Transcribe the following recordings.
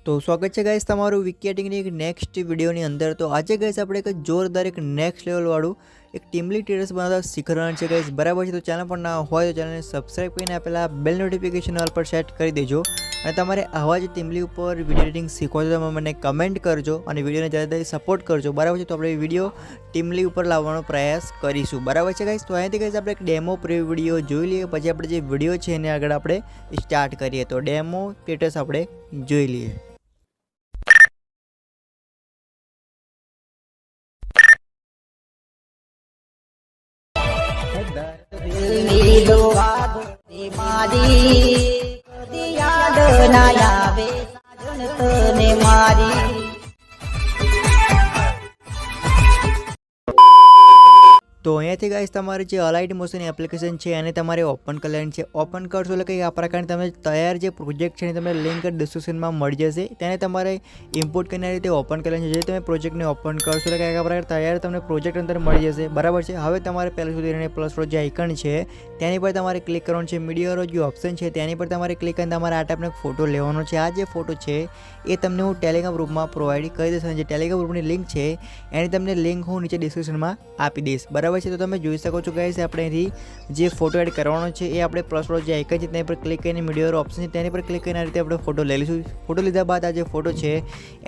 तो स्वागत है गाइस तमारू विकेटिंगनी एक नेक्स्ट वीडियोनी अंदर। तो आज गाइस આપણે એક જોરદાર એક નેક્સ્ટ લેવલ વાળું એક ટીમલી ટેરેસ બનાવતા શીખવાનું છે ગાइस। બરાબર છે, તો ચેનલ પર ના હોય તો ચેનલને સબસ્ક્રાઇબ કરીને આપેલા બેલ નોટિફિકેશન ઓલ પર સેટ કરી દેજો। અને તમારે આવા જ ટીમલી ઉપર વિડિયો એડિટિંગ શીખવો તો તમે મને કમેન્ટ કરજો અને વિડિયોને જ્યાદાથી સપોર્ટ કરજો। બરાબર છે, તો આપણે વિડિયો ટીમલી ઉપર લાવવાનો પ્રયાસ કરીશું। બરાબર છે ગાइस, તો અહીંથી ગાइस આપણે એક ડેમો પ્રીવ્યુ વિડિયો જોઈ લઈએ, પછી આપણે જે વિડિયો છે એને આગળ આપણે સ્ટાર્ટ કરીએ। તો ડેમો ટેરેસ આપણે જોઈ લઈએ। तो અહીંયાથી ગાइस તમારી જે અલાઇટ મોશન એપ્લિકેશન છે એને તમારે ઓપન કરવાની છે। ઓપન કરશો એટલે કે આ પ્રકારની તમે તૈયાર જે પ્રોજેક્ટ છે તમને લિંક ડિસ્ક્રિપ્શનમાં મળી જશે, તેને તમારે ઇમ્પોર્ટ કરીને રીતે ઓપન કરવાની છે। જે તમે પ્રોજેક્ટને ઓપન કરશો એટલે કે આ પ્રકાર તૈયાર તમને પ્રોજેક્ટ અંદર મળી જશે। બરાબર છે, હવે તમારે પહેલાં સુધી એને પ્લસ જે આઇકન છે તેની પર તમારે ક્લિક કરવાનું છે। મીડિયાનો જે ઓપ્શન છે તેની પર તમારે ક્લિક કરીને તમારે આ ટાઈપનો ફોટો લેવાનો છે। આ જે ફોટો છે એ તમને હું ટેલિગ્રામ ગ્રુપમાં પ્રોવાઈડ કરી દઈશ, અને જે ટેલિગ્રામ ગ્રુપની લિંક છે એની તમને લિંક હું નીચે ડિસ્ક્રિપ્શનમાં આપી દઈશ। બરાબર છે, તો તમે જોઈ શકો છો ગાइस આપણે અહીંથી જે ફોટો એડ કરવાનો છે એ આપણે પ્લસ જે આઇકન છે તેની પર ક્લિક કરીને મીડિયાનો ઓપ્શન છે તેની પર ક્લિક કરીને આ રીતે આપણે ફોટો લઈ લઈશું। ફોટો લીધા બાદ આ જે ફોટો છે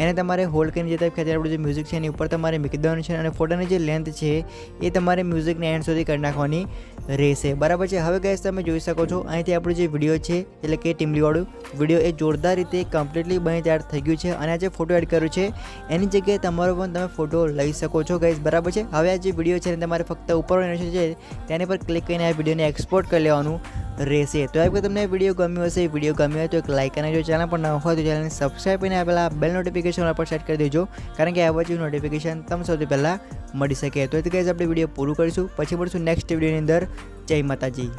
એને તમારે હોલ્ડ કરીને જે ખેંચી આપણું જે મ્યુઝિક છે એની ઉપર તમારે મૂકી દેવાનું છે, અને ફોટોની જે લેન્થ છે એ તમારે મ્યુઝિકને એન્ડ સુધી કરી નાખવાની રહેશે। બરાબર છે, હવે ગાइस તમે જોઈ શકો છો અહીંથી આપણું જે વિડીયો છે એટલે કે ટીમલી વાળું વિડીયો એ જોરદાર રીતે કમ્પ્લીટલી બની તૈયાર થઈ ગયું છે, અને આ જે ફોટો એડ કર્યો છે એની જગ્યાએ તમારો પણ તમે ફોટો લઈ શકો છો ગાइस। બરાબર છે, હવે આ જે વિડીયો છે તમારે ફક્ત ઉપર છે તેની પર ક્લિક કરીને આ વિડીયોને એક્સપોર્ટ કરી લેવાનું રહેશે। તો આ તમને વિડીયો ગમ્યો હશે, વિડીયો ગમ્યો હોય તો એક લાઇક અને જો ચેનલ પર ન હોય તો ચેનલને સબસ્ક્રાઈબ કરીને આપેલા બેલ નોટિફિકેશન પર સેટ કરી દેજો, કારણ કે આવા જ નોટિફિકેશન તમને સૌથી પહેલાં મળી શકે। તો એથી ગાइस આપણે વિડીયો પૂરું કરીશું, પછી મળીશું નેક્સ્ટ વિડીયોની અંદર। જય માતાજી।